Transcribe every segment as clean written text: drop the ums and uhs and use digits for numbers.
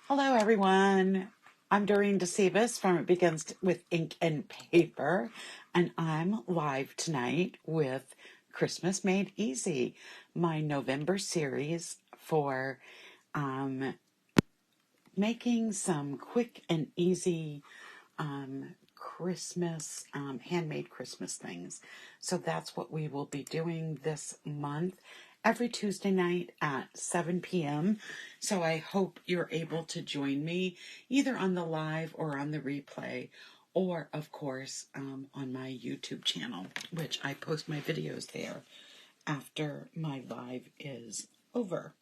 Hello, everyone. I'm Dorene Decibus from It Begins with Ink and Paper, and I'm live tonight with Christmas Made Easy, my November series for making some quick and easy Christmas, handmade Christmas things. So that's what we will be doing this month, every Tuesday night at 7 p.m. So I hope you're able to join me either on the live or on the replay, or of course on my YouTube channel, which I post my videos there after my live is over.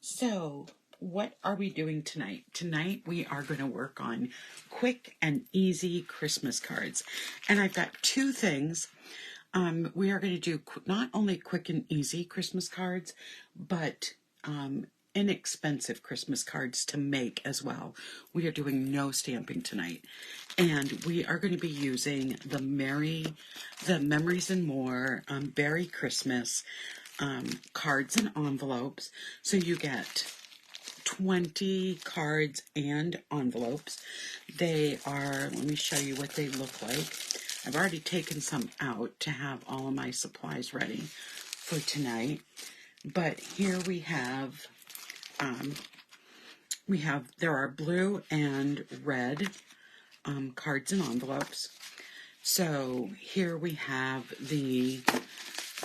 So, what are we doing tonight? Tonight we are going to work on quick and easy Christmas cards. And I've got two things. We are going to do not only quick and easy Christmas cards, but inexpensive Christmas cards to make as well. We are doing no stamping tonight. And we are going to be using the Memories and More Beary Christmas cards and envelopes. So you get 20 cards and envelopes. They are, let me show you what they look like. I've already taken some out to have all of my supplies ready for tonight. But here we have, there are blue and red cards and envelopes. So here we have the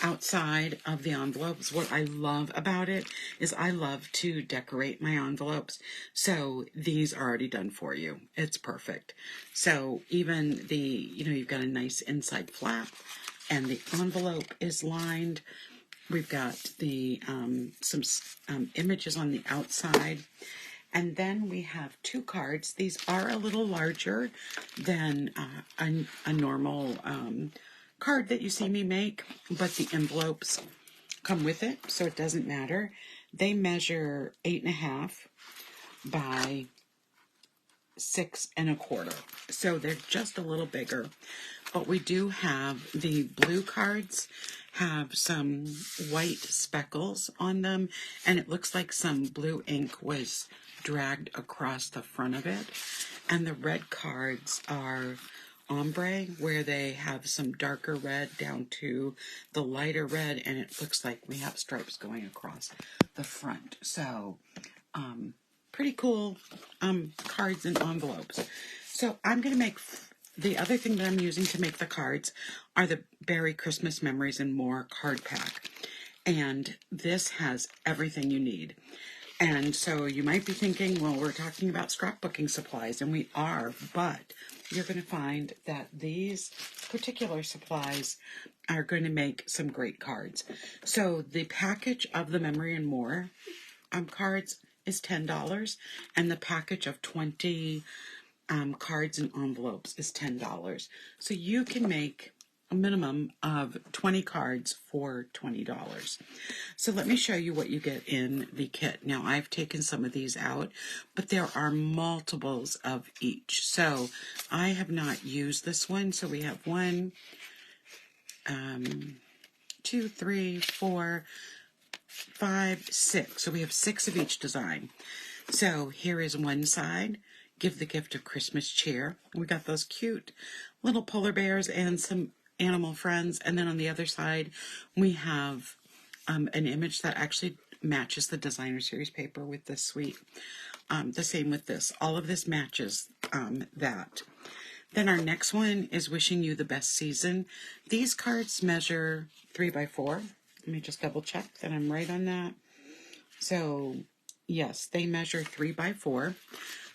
outside of the envelopes. What I love about it is I love to decorate my envelopes. So these are already done for you. It's perfect. So even you've got a nice inside flap and the envelope is lined. We've got the some images on the outside. And then we have two cards. These are a little larger than a normal card that you see me make, but the envelopes come with it, so it doesn't matter. They measure 8.5 by 6.25, so they're just a little bigger. But we do have the blue cards have some white speckles on them, and it looks like some blue ink was dragged across the front of it. And the red cards are ombre, where they have some darker red down to the lighter red, and it looks like we have stripes going across the front. So pretty cool cards and envelopes. So I'm going to make the other thing that I'm using to make the cards are the Beary Christmas Memories and More card pack, and this has everything you need. And so you might be thinking, well, we're talking about scrapbooking supplies, and we are, but you're going to find that these particular supplies are going to make some great cards. So the package of the Memory and More cards is $10, and the package of 20 cards and envelopes is $10. So you can make a minimum of 20 cards for $20. So let me show you what you get in the kit. Now, I've taken some of these out, but there are multiples of each. So I have not used this one. So we have 1, 2, 3, 4, 5, 6. So we have 6 of each design. So here is one side. Give the gift of Christmas cheer. We got those cute little polar bears and some animal friends. And then on the other side, we have an image that actually matches the designer series paper with this suite. The same with this. All of this matches that. Then our next one is Wishing You the Best Season. These cards measure 3 by 4. Let me just double check that I'm right on that. So yes, they measure 3 by 4.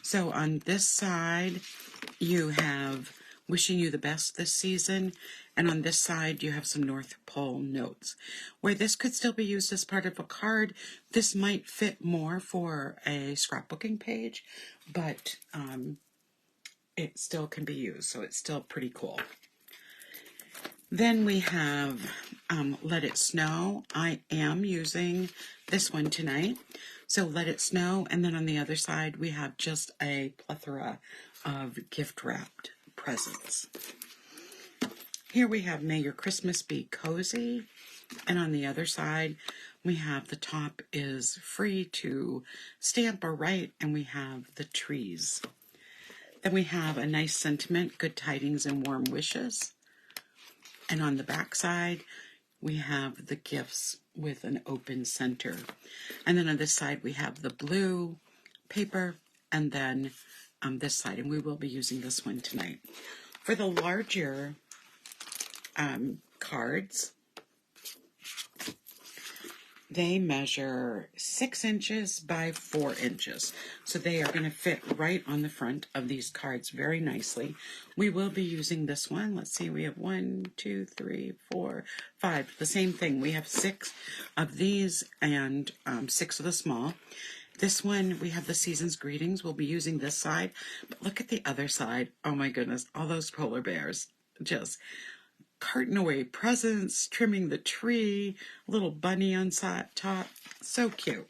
So on this side, you have Wishing You the Best this season, and on this side, you have some North Pole notes. Where this could still be used as part of a card, this might fit more for a scrapbooking page, but it still can be used, so it's still pretty cool. Then we have Let It Snow. I am using this one tonight. So Let It Snow, and then on the other side we have just a plethora of gift-wrapped presents. Here we have May Your Christmas Be Cozy, and on the other side We have the top is free to stamp or write, and we have the trees. Then we have a nice sentiment, good tidings and warm wishes. And on the back side, we have the gifts with an open center. And then on this side, we have the blue paper, and then this side, and we will be using this one tonight. For the larger cards, they measure 6 inches by 4 inches. So they are going to fit right on the front of these cards very nicely. We will be using this one. Let's see, we have 1, 2, 3, 4, 5. The same thing. We have 6 of these and 6 of the small. This one, we have the season's greetings. We'll be using this side. But look at the other side. Oh my goodness, all those polar bears. Just carting away presents, trimming the tree, little bunny on top. So cute.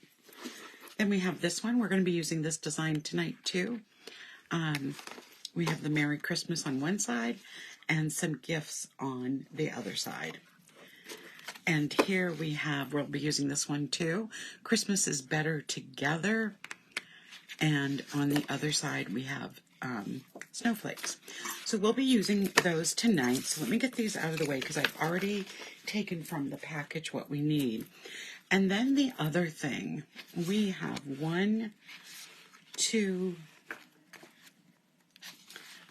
Then we have this one. We're going to be using this design tonight too. We have the Merry Christmas on one side and some gifts on the other side. And here we'll be using this one too. Christmas is better together. And on the other side we have snowflakes. So we'll be using those tonight. So let me get these out of the way because I've already taken from the package what we need. And then the other thing, we have 1, 2,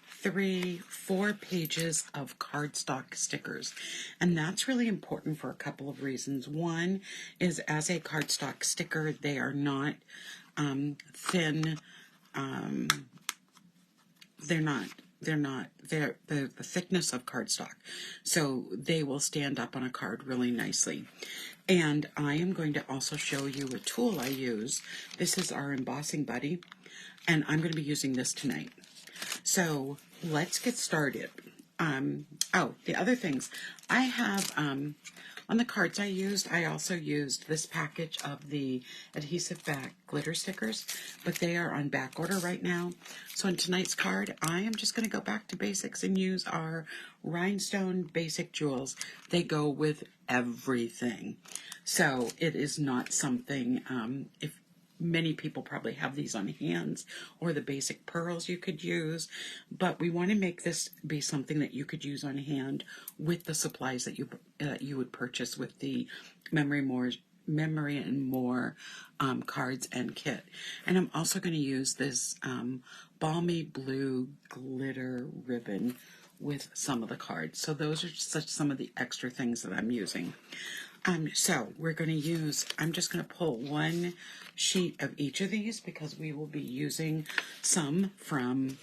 3, 4 pages of cardstock stickers. And that's really important for a couple of reasons. One is, as a cardstock sticker, they are not thin. They're the thickness of cardstock. So they will stand up on a card really nicely. And I am going to also show you a tool I use. This is our embossing buddy, and I'm going to be using this tonight. So let's get started. The other things I have on the cards I also used this package of the adhesive back glitter stickers, but they are on back order right now. So in tonight's card, I am just going to go back to basics and use our rhinestone basic jewels. They go with everything. So it is not something, if many people probably have these on hands, or the basic pearls you could use, but we want to make this be something that you could use on hand with the supplies that you would purchase with the Memory and More cards and kit. And I'm also going to use this balmy blue glitter ribbon with some of the cards. So those are some of the extra things that I'm using. So we're going to use, I'm just going to pull 1 sheet of each of these because we will be using some from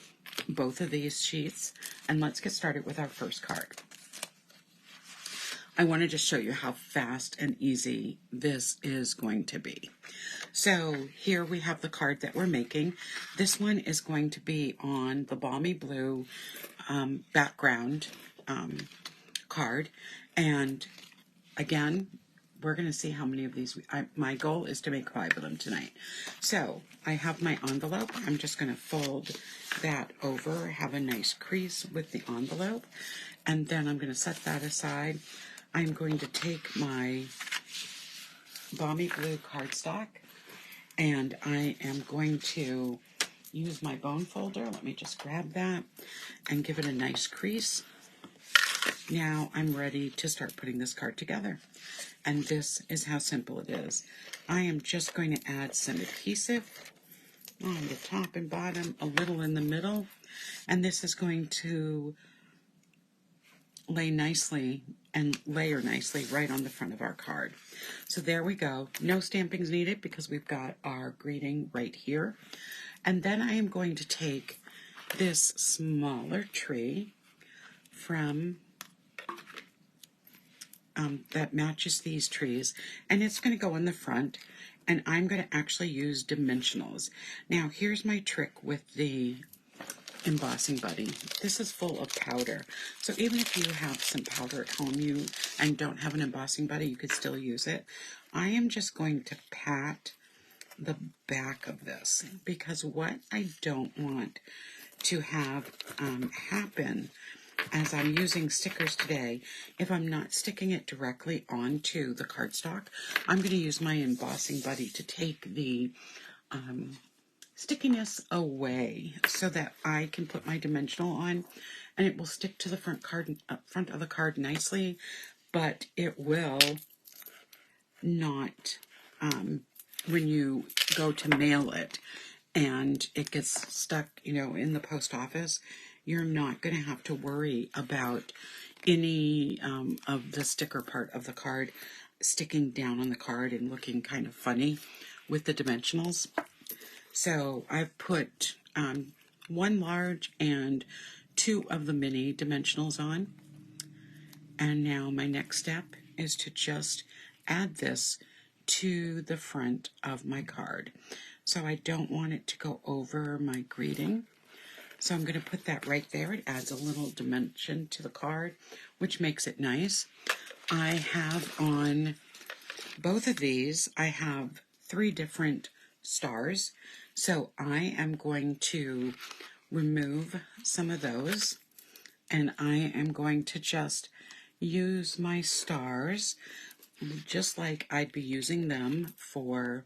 both of these sheets. And let's get started with our first card. I want to just show you how fast and easy this is going to be. So here we have the card that we're making. This one is going to be on the balmy blue background card. And again, we're going to see how many of these. My goal is to make 5 of them tonight. So I have my envelope. I'm just going to fold that over, have a nice crease with the envelope, and then I'm going to set that aside. I'm going to take my balmy blue cardstock, and I am going to use my bone folder. Let me just grab that and give it a nice crease. Now I'm ready to start putting this card together. And this is how simple it is. I am just going to add some adhesive on the top and bottom, a little in the middle, and this is going to lay nicely and layer nicely right on the front of our card. So there we go. No stampings needed because we've got our greeting right here. And then I am going to take this smaller tree from that matches these trees, and it's going to go in the front, and I'm going to actually use dimensionals. Now here's my trick with the embossing buddy. This is full of powder, so even if you have some powder at home and don't have an embossing buddy, you could still use it. I am just going to pat the back of this because what I don't want to have happen as I'm using stickers today, if I'm not sticking it directly onto the cardstock, I'm going to use my embossing buddy to take the stickiness away so that I can put my dimensional on, and it will stick to the front of the card nicely, but it will not, when you go to mail it and it gets stuck, in the post office, you're not going to have to worry about any of the sticker part of the card sticking down on the card and looking kind of funny with the dimensionals. So I've put 1 large and 2 of the mini dimensionals on. And now my next step is to just add this to the front of my card. So I don't want it to go over my greeting. So I'm going to put that right there. It adds a little dimension to the card, which makes it nice. I have on both of these, I have 3 different stars. So I am going to remove some of those, and I am going to just use my stars just like I'd be using them for,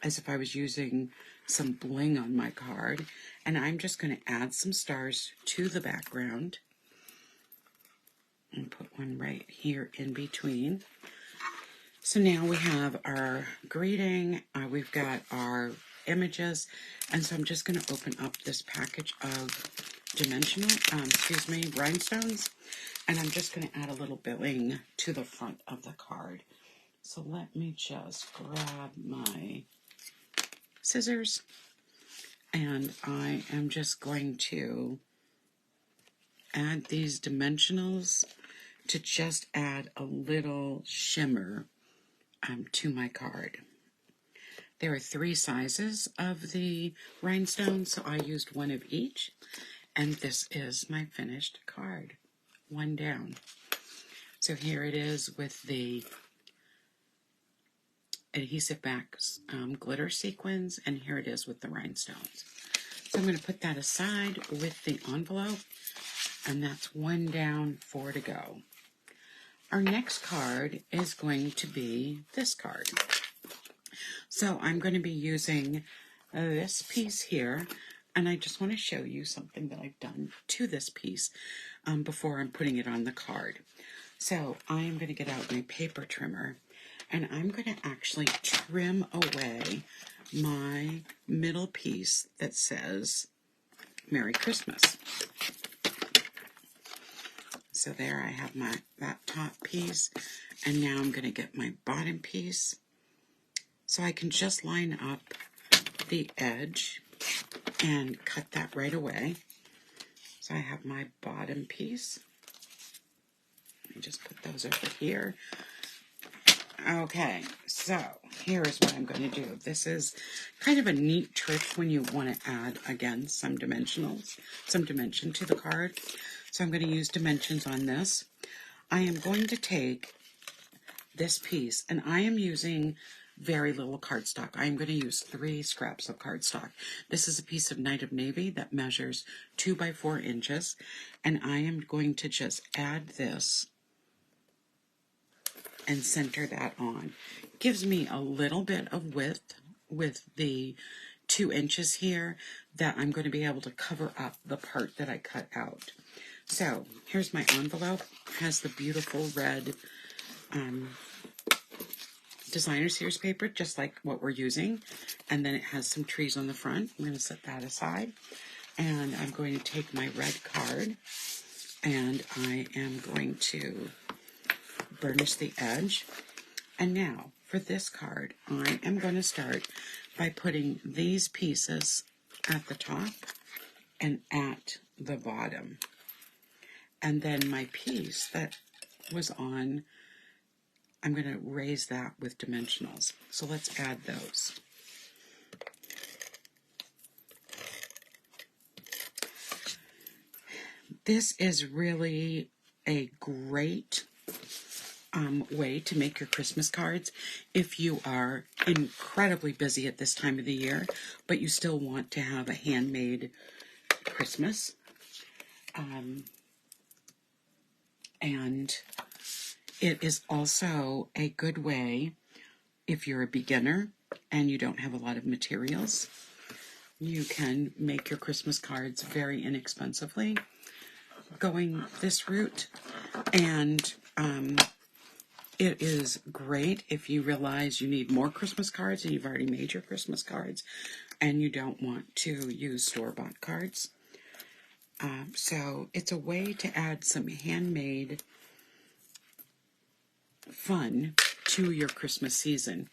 as if I was using some bling on my card. And I'm just going to add some stars to the background and put one right here in between. So now we have our greeting, we've got our images, and so I'm just going to open up this package of rhinestones, and I'm just going to add a little billing to the front of the card. So let me just grab my scissors, and I am just going to add these dimensionals to just add a little shimmer to my card. There are 3 sizes of the rhinestones, so I used 1 of each, and this is my finished card, 1 down. So here it is with the adhesive back glitter sequins, and here it is with the rhinestones. So I'm going to put that aside with the envelope, and that's 1 down, 4 to go. Our next card is going to be this card. So I'm going to be using this piece here, and I just want to show you something that I've done to this piece before I'm putting it on the card. So I am going to get out my paper trimmer, and I'm going to actually trim away my middle piece that says Merry Christmas. So there I have that top piece, and now I'm going to get my bottom piece. So I can just line up the edge and cut that right away. So I have my bottom piece. Let me just put those over here. Okay, so here is what I'm going to do. This is kind of a neat trick when you want to add, again, some dimension to the card. So I'm going to use dimensions on this. I am going to take this piece, and I am using very little cardstock. I am going to use 3 scraps of cardstock. This is a piece of Night of Navy that measures 2 by 4 inches, and I am going to just add this and center that on. Gives me a little bit of width with the 2 inches here that I'm going to be able to cover up the part that I cut out. So here's my envelope. It has the beautiful red designer series paper, just like what we're using, and then it has some trees on the front. I'm going to set that aside, and I'm going to take my red card, and I am going to burnish the edge. And now for this card, I am going to start by putting these pieces at the top and at the bottom, and then my piece that was on, I'm going to raise that with dimensionals. So let's add those. This is really a great way to make your Christmas cards if you are incredibly busy at this time of the year, but you still want to have a handmade Christmas. And it is also a good way if you're a beginner and you don't have a lot of materials. You can make your Christmas cards very inexpensively going this route. And it is great if you realize you need more Christmas cards and you've already made your Christmas cards and you don't want to use store-bought cards. So it's a way to add some handmade fun to your Christmas season.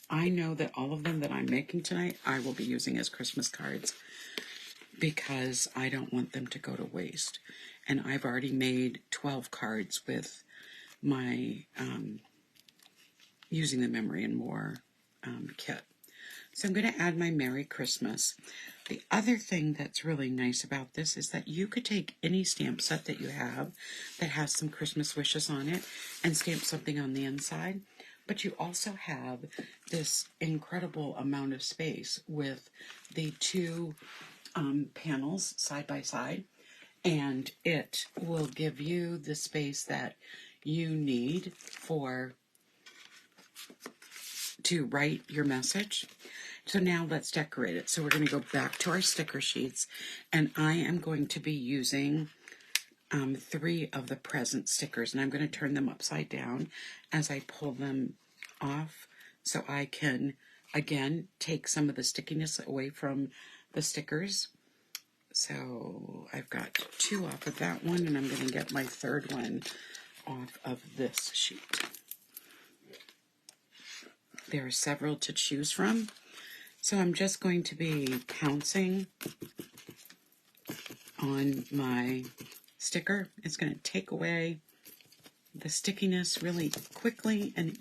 I know that all of them that I'm making tonight, I will be using as Christmas cards because I don't want them to go to waste. And I've already made 12 cards with my Using the Memory and More kit. So I'm going to add my Merry Christmas. The other thing that's really nice about this is that you could take any stamp set that you have that has some Christmas wishes on it and stamp something on the inside. But you also have this incredible amount of space with the two panels side by side, and it will give you the space that you need to write your message. So now let's decorate it. So we're going to go back to our sticker sheets, and I am going to be using 3 of the present stickers, and I'm going to turn them upside down as I pull them off so I can, again, take some of the stickiness away from the stickers. So I've got 2 off of that one, and I'm going to get my 3rd one off of this sheet. There are several to choose from. So I'm just going to be pouncing on my sticker. It's going to take away the stickiness really quickly and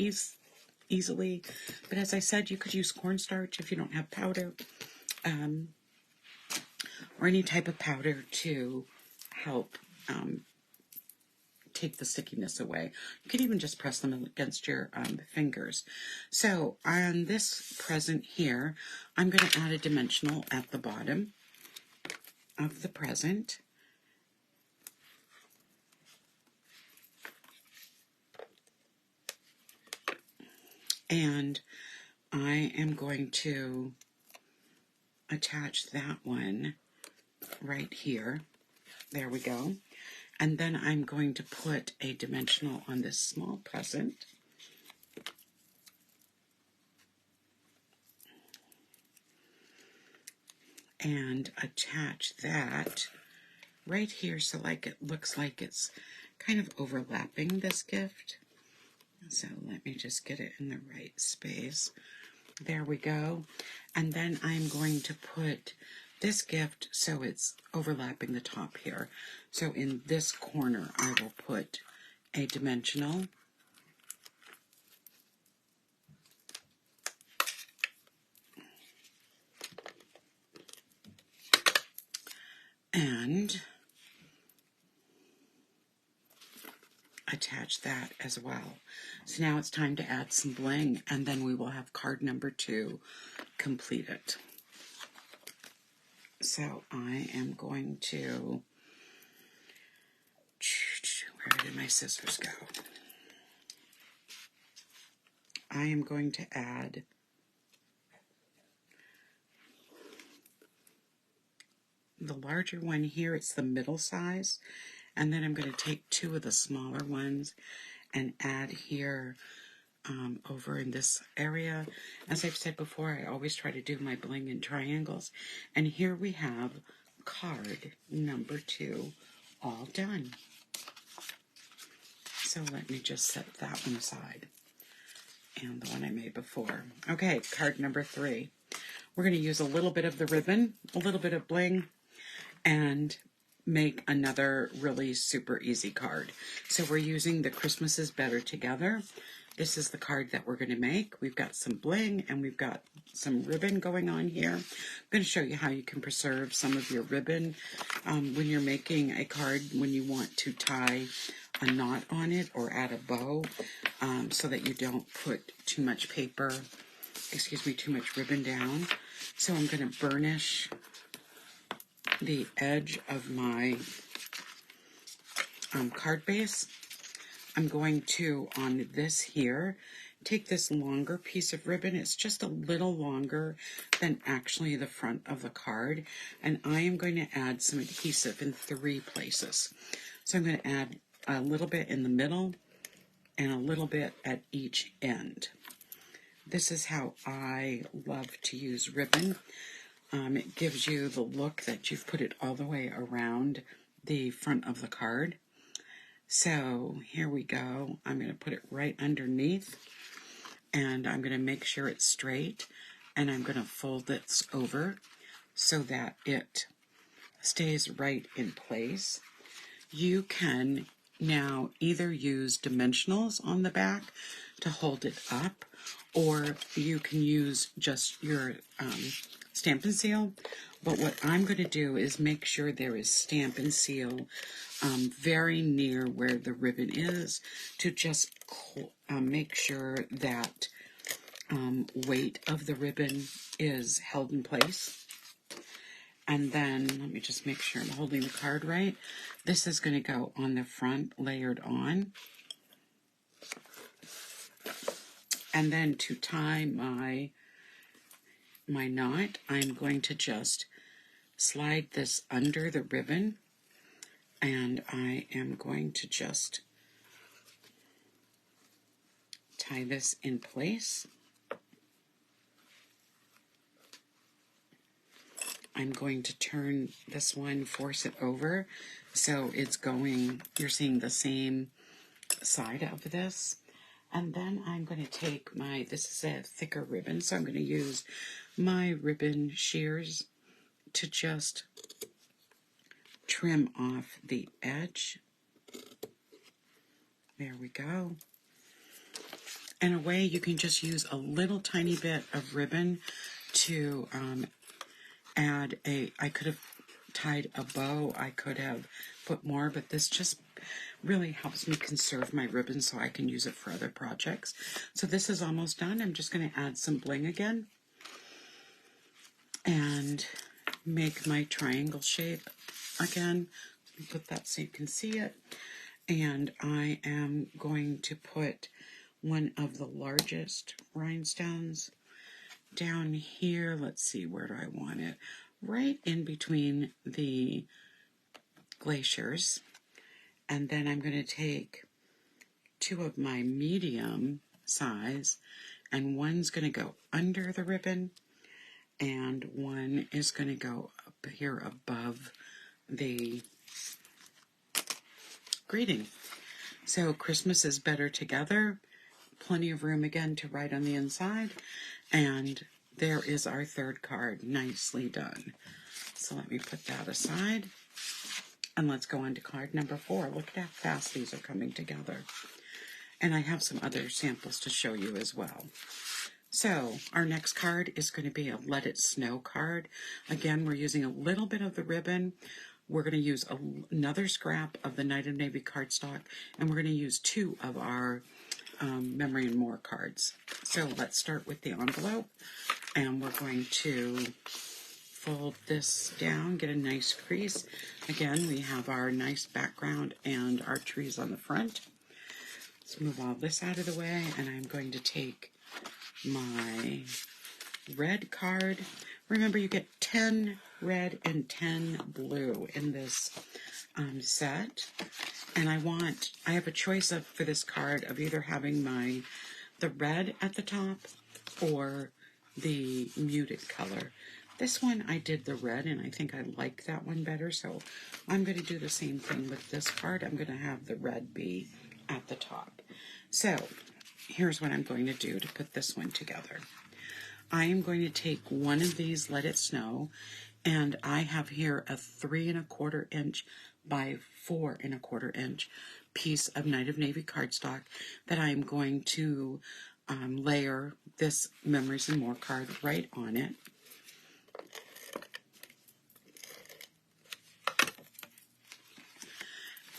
easily. But as I said, you could use cornstarch if you don't have powder, or any type of powder to help take the stickiness away. You can even just press them against your fingers. So on this present here, I'm going to add a dimensional at the bottom of the present. And I am going to attach that one right here. There we go. And then I'm going to put a dimensional on this small present. And attach that right here so like it looks like it's kind of overlapping this gift. So let me just get it in the right space. There we go. And then I'm going to put this gift so it's overlapping the top here. So in this corner, I will put a dimensional. And attach that as well. So now it's time to add some bling, and then we will have card number 2 completed. So I am going to, where did my scissors go? I am going to add the larger one here. It's the middle size. And then I'm going to take 2 of the smaller ones and add here over in this area. As I've said before, I always try to do my bling in triangles. And here we have card number 2 all done. So let me just set that one aside. And the one I made before. Okay, card number 3. We're going to use a little bit of the ribbon, a little bit of bling, and make another really super easy card. So we're using the Christmas is Better Together. This is the card that we're going to make. We've got some bling and we've got some ribbon going on here. I'm going to show you how you can preserve some of your ribbon when you're making a card, when you want to tie a knot on it or add a bow, so that you don't put too much too much ribbon down. So I'm going to burnish the edge of my card base, I'm going to, on this here, take this longer piece of ribbon. It's just a little longer than actually the front of the card. And I am going to add some adhesive in 3 places. So I'm going to add a little bit in the middle and a little bit at each end. This is how I love to use ribbon. It gives you the look that you've put it all the way around the front of the card. So here we go. I'm going to put it right underneath, and I'm going to make sure it's straight, and I'm going to fold this over so that it stays right in place. You can now either use dimensionals on the back to hold it up, or you can use just your Stampin' Seal. But what I'm going to do is make sure there is Stampin' Seal very near where the ribbon is, to just make sure that weight of the ribbon is held in place. And then, let me just make sure I'm holding the card right. This is going to go on the front, layered on. And then to tie my knot, I'm going to just slide this under the ribbon, and I am going to just tie this in place. I'm going to turn this one, force it over, so it's going, you're seeing the same side of this. And then I'm going to take this is a thicker ribbon, so I'm going to use my ribbon shears to just trim off the edge. There we go. In a way, you can just use a little tiny bit of ribbon to add I could have tied a bow, I could have put more, but this just really helps me conserve my ribbon so I can use it for other projects. So this is almost done. I'm just going to add some bling again and make my triangle shape again. Put that so you can see it. And I am going to put one of the largest rhinestones down here. Let's see, where do I want it? Right in between the glaciers. And then I'm going to take 2 of my medium size, and one's going to go under the ribbon, and one is going to go up here above the greeting. So Christmas is better together. Plenty of room again to write on the inside. And there is our 3rd card. Nicely done. So let me put that aside. And let's go on to card number 4. Look at how fast these are coming together. And I have some other samples to show you as well. So our next card is going to be a Let It Snow card. Again, we're using a little bit of the ribbon. We're going to use another scrap of the Night of Navy cardstock, and we're going to use 2 of our Memory and More cards. So let's start with the envelope, and we're going to fold this down, get a nice crease. Again, we have our nice background and our trees on the front. Let's move all this out of the way, and I'm going to take my red card. Remember, you get 10 red and 10 blue in this set. And I have a choice for this card of either having the red at the top or the muted color. This one I did the red, and I think I like that one better, so I'm going to do the same thing with this card. I'm going to have the red be at the top. So here's what I'm going to do to put this one together. I am going to take one of these Let It Snow, and I have here a 3 1/4 inch by 4 1/4 inch piece of Night of Navy cardstock that I am going to layer this Memories and More card right on it.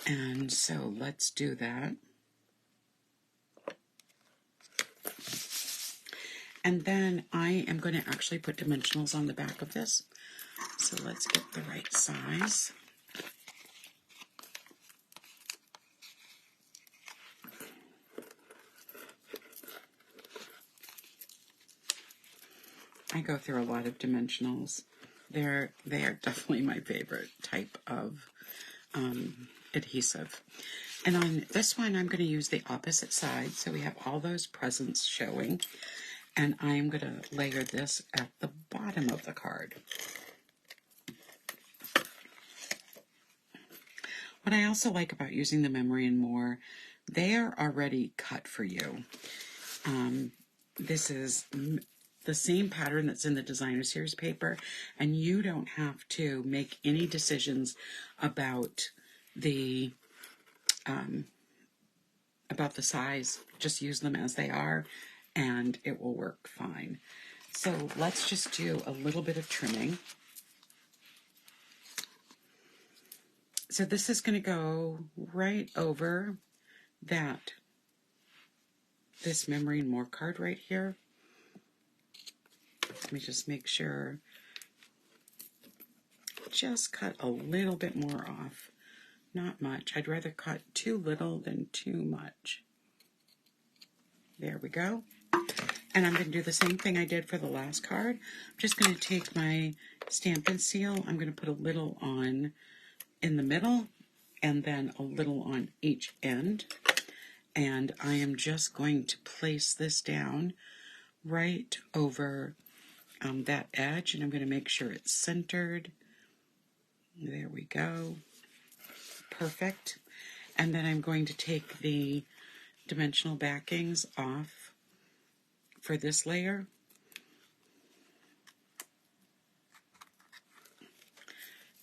And so let's do that. And then I am going to actually put dimensionals on the back of this. So So let's get the right size. I go through a lot of dimensionals. They are definitely my favorite type of adhesive. And on this one, I'm going to use the opposite side. So we have all those presents showing. And I'm going to layer this at the bottom of the card. What I also like about using the Memory and More, they are already cut for you. This is the same pattern that's in the Designer Series paper, and you don't have to make any decisions about the size. Just use them as they are, and it will work fine. So let's just do a little bit of trimming. So this is going to go right over this Memory and More card right here. Let me just make sure. Just cut a little bit more off. Not much. I'd rather cut too little than too much. There we go. And I'm going to do the same thing I did for the last card. I'm just going to take my Stampin' seal. I'm going to put a little on in the middle and then a little on each end. And I am just going to place this down right over that edge, and I'm going to make sure it's centered. There we go. Perfect. And then I'm going to take the dimensional backings off for this layer.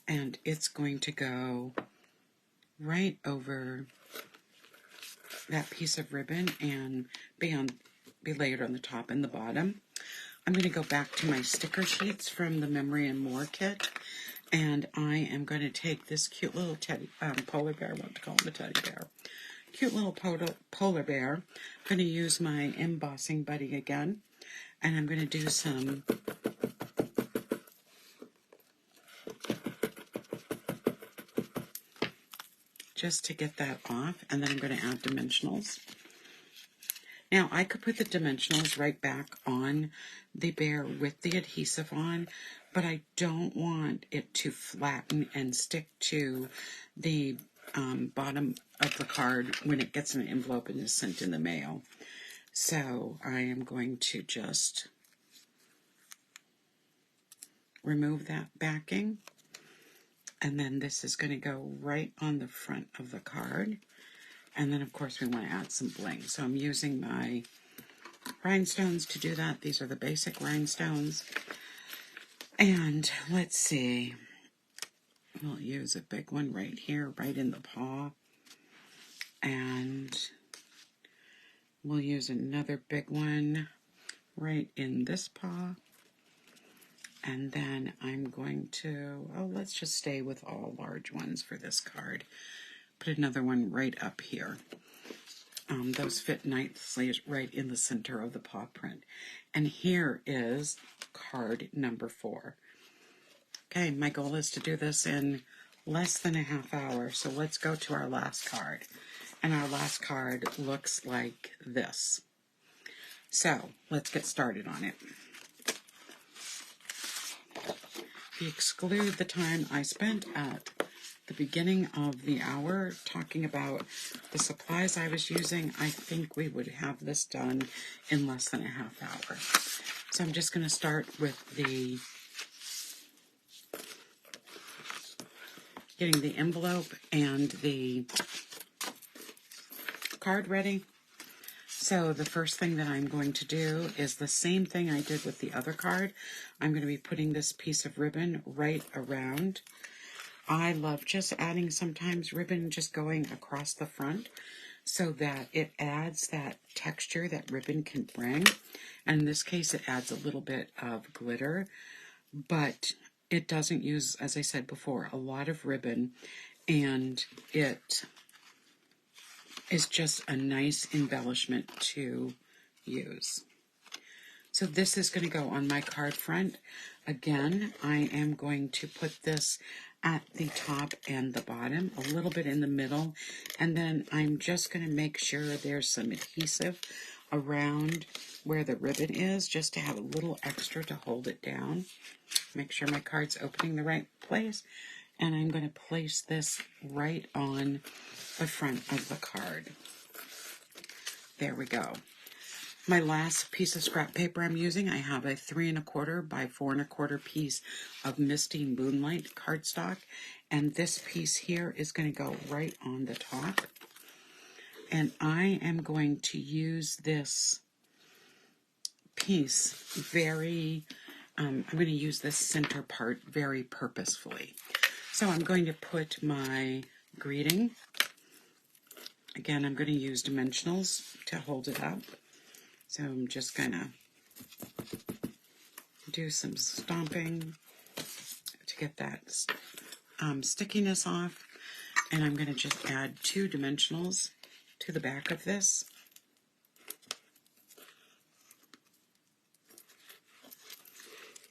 And it's going to go right over that piece of ribbon and be layered on the top and the bottom. I'm going to go back to my sticker sheets from the Memory and More kit, and I am going to take this cute little polar bear. I want to call him a teddy bear. Cute little polar bear. I'm going to use my embossing buddy again, and I'm going to do some just to get that off, and then I'm going to add dimensionals. Now, I could put the dimensionals right back on the bear with the adhesive on, but I don't want it to flatten and stick to the bottom of the card when it gets in an envelope and is sent in the mail. So I am going to just remove that backing, and then this is going to go right on the front of the card. And then, of course, we want to add some bling. So I'm using my rhinestones to do that. These are the basic rhinestones. And let's see. We'll use a big one right here, right in the paw. And we'll use another big one right in this paw. And then I'm going to, let's just stay with all large ones for this card. Put another one right up here. Those fit nicely right in the center of the paw print. And here is card number 4. Okay, my goal is to do this in less than a half hour. So let's go to our last card. And our last card looks like this. So let's get started on it. If you exclude the time I spent at the beginning of the hour talking about the supplies I was using, I think we would have this done in less than a half hour. So I'm just going to start with getting the envelope and the card ready. So the first thing that I'm going to do is the same thing I did with the other card. I'm going to be putting this piece of ribbon right around. I love just adding sometimes ribbon just going across the front so that it adds that texture that ribbon can bring. And in this case, it adds a little bit of glitter, but it doesn't use, as I said before, a lot of ribbon, and it is just a nice embellishment to use. So this is going to go on my card front. Again, I am going to put this at the top and the bottom, a little bit in the middle, and then I'm just going to make sure there's some adhesive around where the ribbon is, just to have a little extra to hold it down. Make sure my card's opening the right place, and I'm going to place this right on the front of the card. There we go. My last piece of scrap paper I'm using, I have a 3 1/4 by 4 1/4 piece of Misty Moonlight cardstock, and this piece here is going to go right on the top. And I am going to use this piece I'm going to use this center part very purposefully. So I'm going to put my greeting. Again, I'm going to use dimensionals to hold it up. So I'm just going to do some stomping to get that stickiness off. And I'm going to just add 2 dimensionals to the back of this.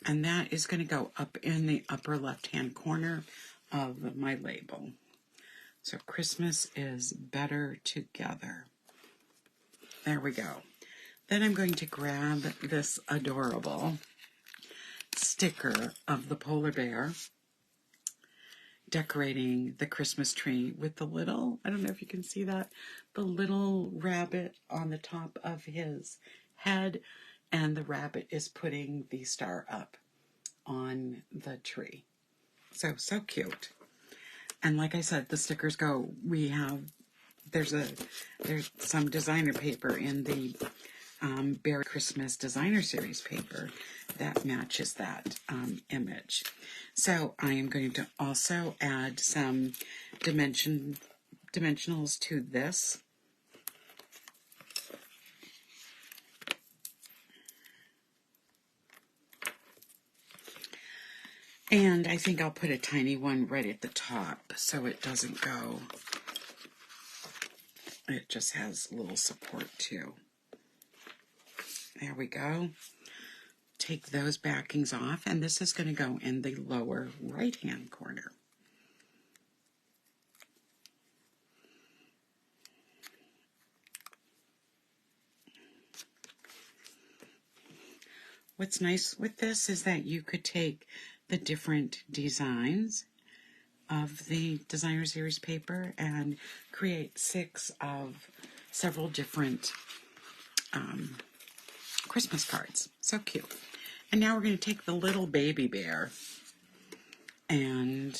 And that is going to go up in the upper left-hand corner of my label. So Christmas is better together. There we go. Then I'm going to grab this adorable sticker of the polar bear decorating the Christmas tree with the little, I don't know if you can see that, the little rabbit on the top of his head, and the rabbit is putting the star up on the tree. So cute. And like I said, the stickers go, there's some designer paper in the Beary Christmas Designer Series paper that matches that image. So I am going to also add some dimensionals to this. And I think I'll put a tiny one right at the top so it doesn't go. It just has a little support too. There we go. Take those backings off, and this is going to go in the lower right-hand corner. What's nice with this is that you could take the different designs of the Designer Series paper and create 6 of several different Christmas cards. So cute. And now we're going to take the little baby bear, and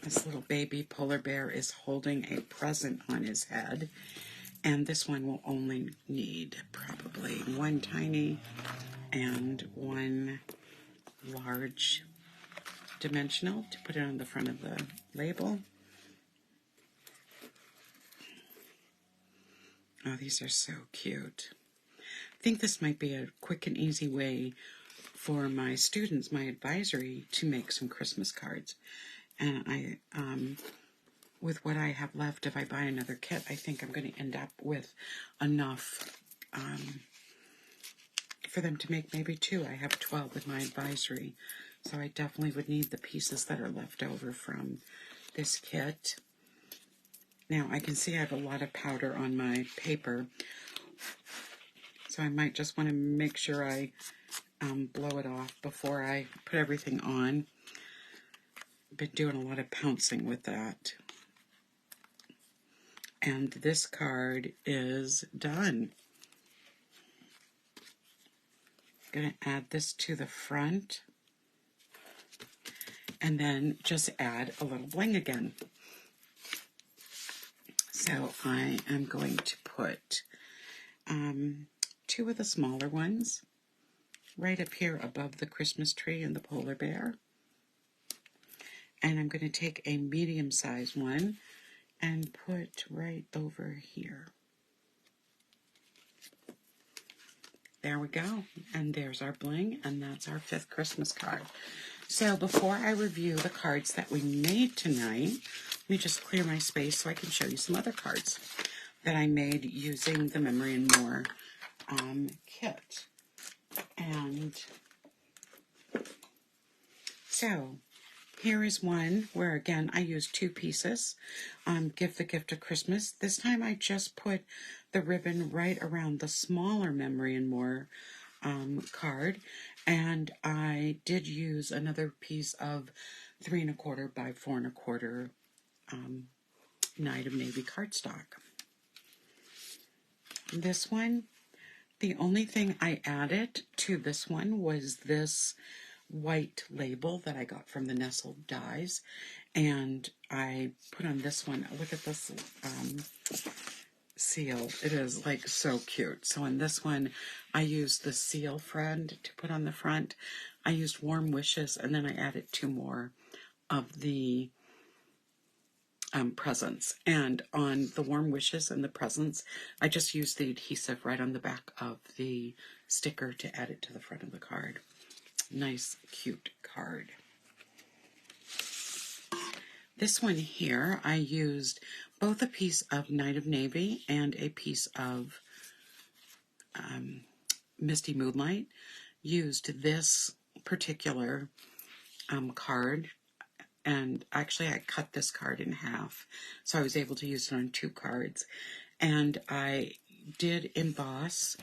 this little baby polar bear is holding a present on his head, and this one will only need probably 1 tiny and 1 large dimensional to put it on the front of the label. Oh, these are so cute. I think this might be a quick and easy way for my students, my advisory, to make some Christmas cards. And I, with what I have left, if I buy another kit, I think I'm going to end up with enough for them to make maybe 2. I have 12 with my advisory, so I definitely would need the pieces that are left over from this kit. Now, I can see I have a lot of powder on my paper, so I might just want to make sure I blow it off before I put everything on. I've been doing a lot of pouncing with that. And this card is done. I'm going to add this to the front, and then just add a little bling again. So I am going to put 2 of the smaller ones right up here above the Christmas tree and the polar bear. And I'm going to take a medium-sized one and put right over here. There we go. And there's our bling, and that's our 5th Christmas card. So before I review the cards that we made tonight, Let me just clear my space so I can show you some other cards that I made using the Memory and More kit. And so here is one where, again, I used 2 pieces. Give the Gift of Christmas. This time I just put the ribbon right around the smaller Memory and More card, and I did use another piece of 3 1/4 by 4 1/4 Night of Navy cardstock. This one, the only thing I added to this one was this white label that I got from the Nestled Dies, and I put on this one. Look at this seal. It is like so cute. So in this one, I used the seal friend to put on the front. I used Warm Wishes, and then I added 2 more of the presents. And on the Warm Wishes and the presents, I just used the adhesive right on the back of the sticker to add it to the front of the card. Nice, cute card. This one here, I used both a piece of Night of Navy and a piece of Misty Moonlight. Used this particular card, and actually I cut this card in half, so I was able to use it on 2 cards. And I did emboss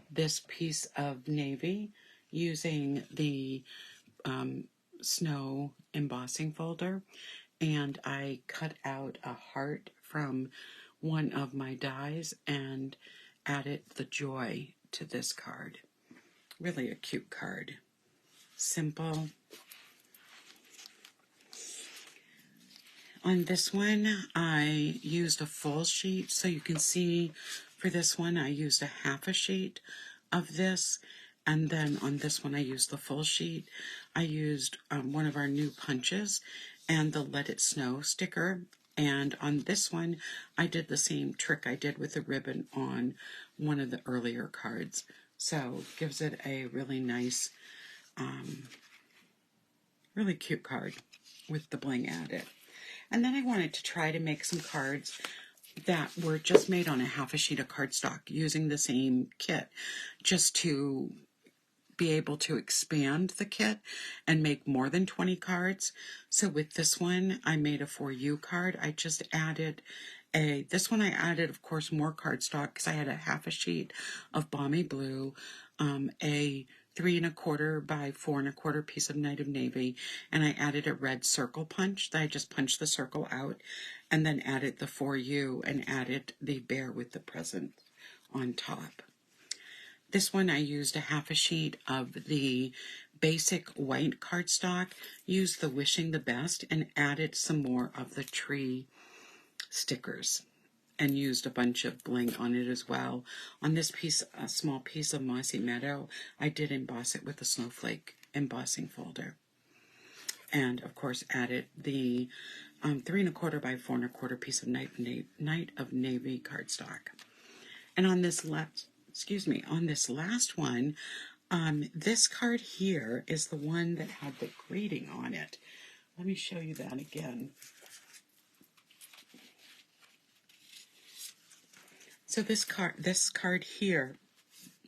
this piece of navy using the snow embossing folder, and I cut out a heart from one of my dies and added the joy to this card. Really a cute card. Simple. On this one, I used a full sheet, so you can see for this one I used a half a sheet of this, and then on this one I used the full sheet. I used one of our new punches and the Let It Snow sticker, and on this one I did the same trick I did with the ribbon on one of the earlier cards. So gives it a really nice, really cute card with the bling added. And then I wanted to try to make some cards that were just made on a half a sheet of cardstock using the same kit, just to be able to expand the kit and make more than 20 cards. So with this one, I made a For You card. I just added this one I added, of course, more cardstock because I had a half a sheet of Balmy Blue, a 3 1/4 by 4 1/4 piece of Night of Navy, and I added a red circle punch that I just punched the circle out, and then added the For You and added the bear with the present on top. This one I used a half a sheet of the basic white cardstock, used the Wishing the Best, and added some more of the tree stickers, and used a bunch of bling on it as well. On this piece, a small piece of Mossy Meadow, I did emboss it with a snowflake embossing folder. And of course added the 3 1/4 by 4 1/4 piece of Night of Navy cardstock. And on this on this last one, this card here is the one that had the greeting on it. Let me show you that again. So this card here,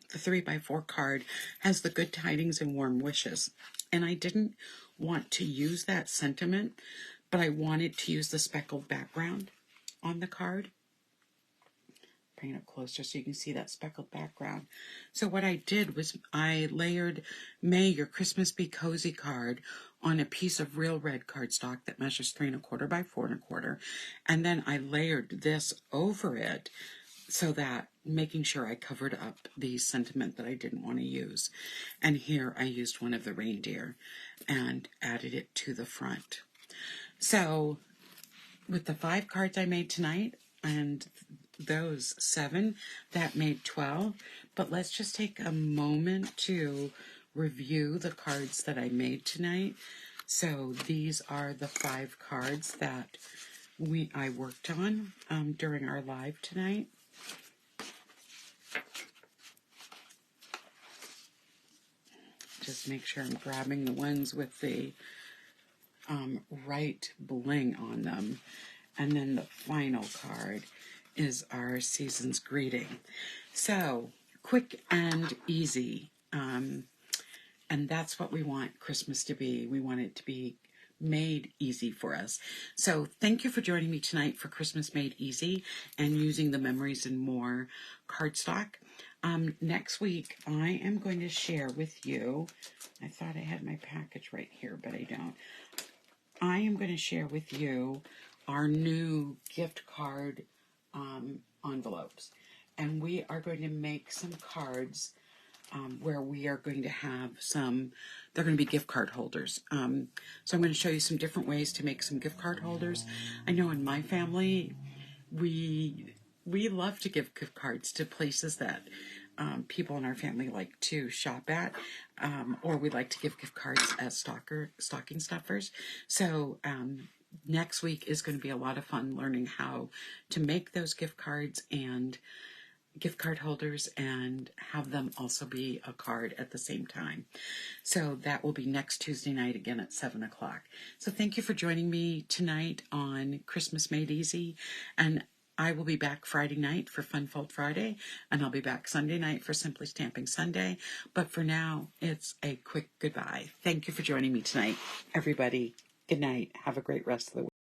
the 3x4 card, has the Good Tidings and Warm Wishes. And I didn't want to use that sentiment, but I wanted to use the speckled background on the card. Bring it up closer so you can see that speckled background. So what I did was I layered May Your Christmas Be Cozy card on a piece of real red cardstock that measures 3 1/4 by 4 1/4, and then I layered this over it, so that making sure I covered up the sentiment that I didn't want to use. And here I used one of the reindeer and added it to the front. So with the 5 cards I made tonight and those 7, that made 12. But let's just take a moment to review the cards that I made tonight. So these are the 5 cards that I worked on during our live tonight. Just make sure I'm grabbing the ones with the right bling on them. And then the final card is our season's greeting. So, quick and easy. And that's what we want Christmas to be. We want it to be made easy for us. So thank you for joining me tonight for Christmas Made Easy and using the Memories and More cardstock. Next week, I am going to share with you, I thought I had my package right here, but I don't. I am going to share with you our new gift card envelopes. And we are going to make some cards where we are going to have some, they're going to be gift card holders. So I'm going to show you some different ways to make some gift card holders. I know in my family, we love to give gift cards to places that people in our family like to shop at, or we like to give gift cards as stocking stuffers. So next week is going to be a lot of fun learning how to make those gift cards and gift card holders and have them also be a card at the same time. So that will be next Tuesday night again at 7 o'clock. So thank you for joining me tonight on Christmas Made Easy. And I will be back Friday night for Fun Fold Friday, and I'll be back Sunday night for Simply Stamping Sunday. But for now, it's a quick goodbye. Thank you for joining me tonight, everybody. Good night. Have a great rest of the week.